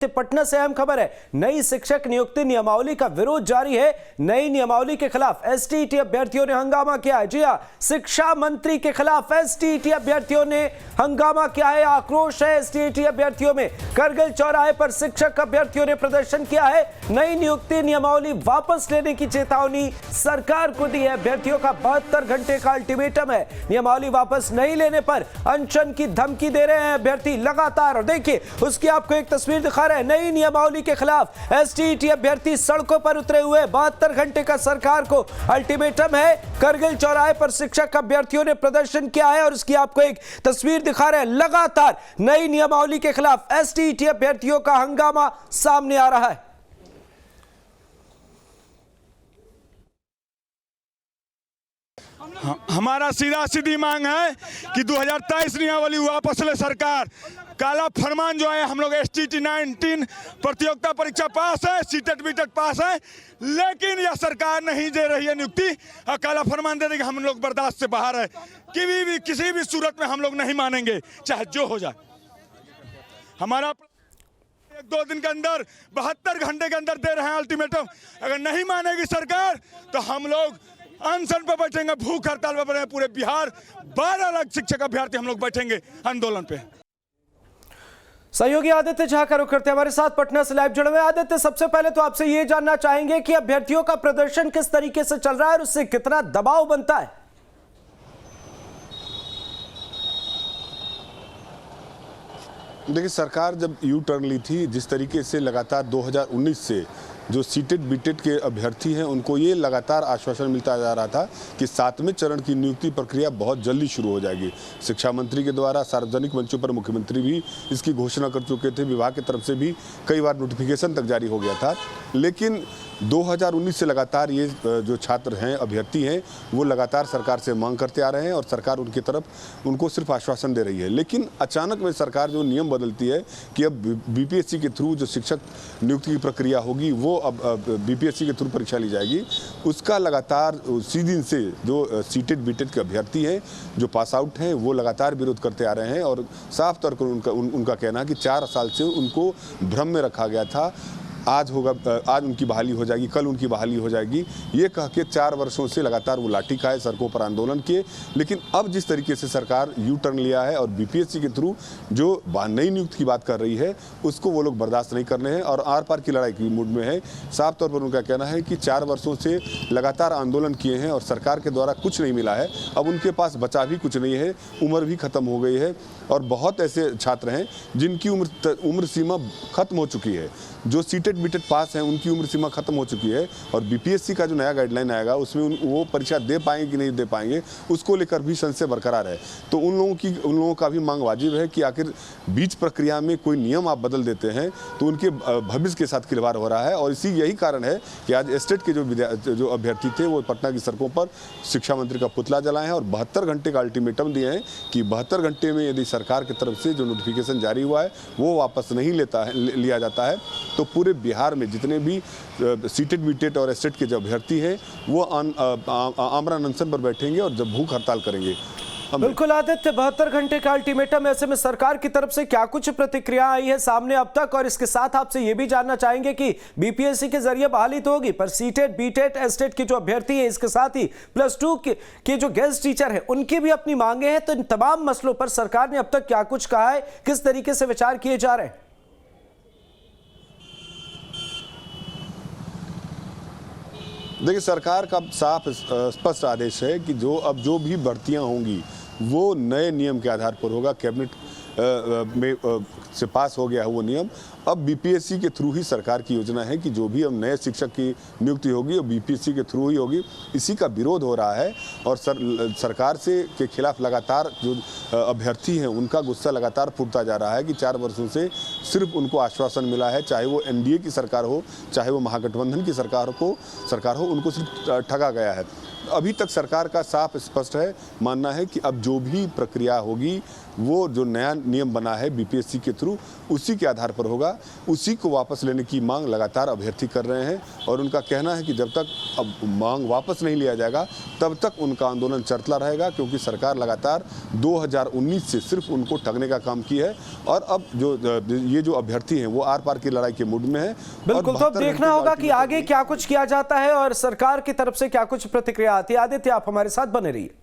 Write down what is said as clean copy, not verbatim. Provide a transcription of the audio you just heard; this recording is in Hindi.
पटना से अहम खबर है। नई शिक्षक नियुक्ति नियमावली का विरोध जारी है। नई नियमावली के खिलाफ एसटीईटी अभ्यर्थियों ने हंगामा किया है। जी हां, शिक्षा मंत्री के खिलाफ एसटीईटी अभ्यर्थियों ने हंगामा किया है। आक्रोश है एसटीईटी अभ्यर्थियों में। करगिल चौराहे पर शिक्षक अभ्यर्थियों ने प्रदर्शन किया है। नई नियुक्ति नियमावली वापस लेने की चेतावनी सरकार को दी है। अभ्यर्थियों का 72 घंटे का अल्टीमेटम है। नियमावली वापस नहीं लेने पर अनशन की धमकी दे रहे हैं अभ्यर्थी लगातार। और देखिए, उसकी आपको एक तस्वीर दिखा। नई नियमावली के खिलाफ एसटीईटी अभ्यर्थी सड़कों पर उतरे हुए। 72 घंटे का सरकार को अल्टीमेटम है। करगिल चौराहे पर शिक्षक अभ्यर्थियों ने प्रदर्शन किया है और इसकी आपको एक तस्वीर दिखा रहे हैं। लगातार नई नियमावली के खिलाफ एसटीईटी अभ्यर्थियों का हंगामा सामने आ रहा है। हमारा सीधा सीधी मांग है कि 2023 नियमावली वापस ले सरकार। काला फरमान जो है, हम लोग एसटीईटी 19 प्रतियोगिता परीक्षा पास है, सीटेट बीटेट पास है, लेकिन यह सरकार नहीं दे रही है नियुक्ति। काला फरमान दे देगी, हम लोग बर्दाश्त से बाहर है। किसी भी सूरत में हम लोग नहीं मानेंगे, चाहे जो हो जाए। हमारा 1-2 दिन के अंदर 72 घंटे के अंदर दे रहे हैं अल्टीमेटम। अगर नहीं मानेगी सरकार तो हम लोग अनशन पर बैठेंगे, भूख हड़ताल पर बैठेंगे। पूरे बिहार 12 लाख शिक्षक अभ्यर्थी हम लोग बैठेंगे आंदोलन पे। सहयोगी आदित्य झा का रुख करते हैं हमारे साथ पटना से लाइव जुड़े हुए। आदित्य, सबसे पहले तो आपसे ये जानना चाहेंगे कि अभ्यर्थियों का प्रदर्शन किस तरीके से चल रहा है और उससे कितना दबाव बनता है? देखिए, सरकार जब यू टर्न ली थी, जिस तरीके से लगातार 2019 से जो सीटेट बीटेट के अभ्यर्थी हैं उनको ये लगातार आश्वासन मिलता जा रहा था कि 7वें चरण की नियुक्ति प्रक्रिया बहुत जल्दी शुरू हो जाएगी। शिक्षा मंत्री के द्वारा सार्वजनिक मंचों पर मुख्यमंत्री भी इसकी घोषणा कर चुके थे। विभाग की तरफ से भी कई बार नोटिफिकेशन तक जारी हो गया था। लेकिन 2019 से लगातार ये जो छात्र हैं, अभ्यर्थी हैं, वो लगातार सरकार से मांग करते आ रहे हैं और सरकार उनकी तरफ उनको सिर्फ आश्वासन दे रही है। लेकिन अचानक में सरकार जो नियम बदलती है कि अब बीपीएससी के थ्रू जो शिक्षक नियुक्ति की प्रक्रिया होगी वो अब बीपीएससी के थ्रू परीक्षा ली जाएगी। उसका लगातार उसी दिन से जो सीटेट बीटेट के अभ्यर्थी हैं, जो पास आउट हैं, वो लगातार विरोध करते आ रहे हैं। और साफ तौर पर उनका कहना है कि 4 साल से उनको भ्रम में रखा गया था। आज उनकी बहाली हो जाएगी, कल उनकी बहाली हो जाएगी, ये कह के 4 वर्षों से लगातार वो लाठी खाए, सड़कों पर आंदोलन किए। लेकिन अब जिस तरीके से सरकार यू टर्न लिया है और बीपीएससी के थ्रू जो नई नियुक्ति की बात कर रही है, उसको वो लोग बर्दाश्त नहीं कर रहे हैं और आर पार की लड़ाई की मूड में है। साफ तौर पर उनका कहना है कि 4 वर्षों से लगातार आंदोलन किए हैं और सरकार के द्वारा कुछ नहीं मिला है। अब उनके पास बचा भी कुछ नहीं है, उम्र भी खत्म हो गई है और बहुत ऐसे छात्र हैं जिनकी उम्र सीमा खत्म हो चुकी है। जो सीटेट बीटेट पास हैं उनकी उम्र सीमा खत्म हो चुकी है और बीपीएससी का जो नया गाइडलाइन आएगा उसमें वो परीक्षा दे पाएंगे कि नहीं दे पाएंगे, उसको लेकर भी संशय बरकरार है। तो उन लोगों का भी मांग वाजिब है कि आखिर बीच प्रक्रिया में कोई नियम आप बदल देते हैं तो उनके भविष्य के साथ खिलवाड़ हो रहा है। और यही कारण है कि आज एस्टेट के जो अभ्यर्थी थे वो पटना की सड़कों पर शिक्षा मंत्री का पुतला जलाए हैं और 72 घंटे का अल्टीमेटम दिए हैं कि 72 घंटे में यदि सरकार की तरफ से जो नोटिफिकेशन जारी हुआ है वो वापस नहीं लिया जाता है तो पूरे बिहार में जितने भी सीटेट बीटेट और एस्टेट के जो अभ्यर्थी हैं वो आमरण अनशन पर बैठेंगे और जब भूख हड़ताल करेंगे। बिल्कुल आदित्य, 72 घंटे का अल्टीमेटम, ऐसे में सरकार की तरफ से क्या कुछ प्रतिक्रिया आई है सामने अब तक? और इसके साथ आपसे ये भी जानना चाहेंगे कि बीपीएससी के जरिए बहाली तो होगी, पर सीटेट बीटेट एस्टेट के जो अभ्यर्थी हैं, इसके साथ ही +2 के जो गेस्ट टीचर हैं, उनकी भी अपनी मांगे हैं। तो इन तमाम मसलों पर सरकार ने अब तक क्या कुछ कहा है, किस तरीके से विचार किए जा रहे हैं? देखिए, सरकार का साफ स्पष्ट आदेश है कि जो भी भर्तियां होंगी वो नए नियम के आधार पर होगा। कैबिनेट में से पास हो गया है वो नियम। अब बीपीएससी के थ्रू ही सरकार की योजना है कि जो भी अब नए शिक्षक की नियुक्ति होगी वो बीपीएससी के थ्रू ही होगी। इसी का विरोध हो रहा है और सरकार के खिलाफ लगातार जो अभ्यर्थी हैं उनका गुस्सा लगातार फूटता जा रहा है कि 4 वर्षों से सिर्फ उनको आश्वासन मिला है, चाहे वो एनडीए की सरकार हो, चाहे वो महागठबंधन की सरकार हो, उनको सिर्फ ठगा गया है। अभी तक सरकार का साफ स्पष्ट है मानना है कि अब जो भी प्रक्रिया होगी वो जो नया नियम बना है बीपीएससी के थ्रू उसी के आधार पर होगा। उसी को वापस लेने की मांग लगातार अभ्यर्थी कर रहे हैं और उनका कहना है कि जब तक अब मांग वापस नहीं लिया जाएगा तब तक उनका आंदोलन चलता रहेगा, क्योंकि सरकार लगातार 2019 से सिर्फ उनको ठगने का काम की है और अब जो ये जो अभ्यर्थी हैं वो आर पार की लड़ाई के मूड में है। बिल्कुल, तो अब देखना होगा कि आगे क्या कुछ किया जाता है और सरकार की तरफ से क्या कुछ प्रतिक्रिया आती है। आदित्य, आप हमारे साथ बने रहिए।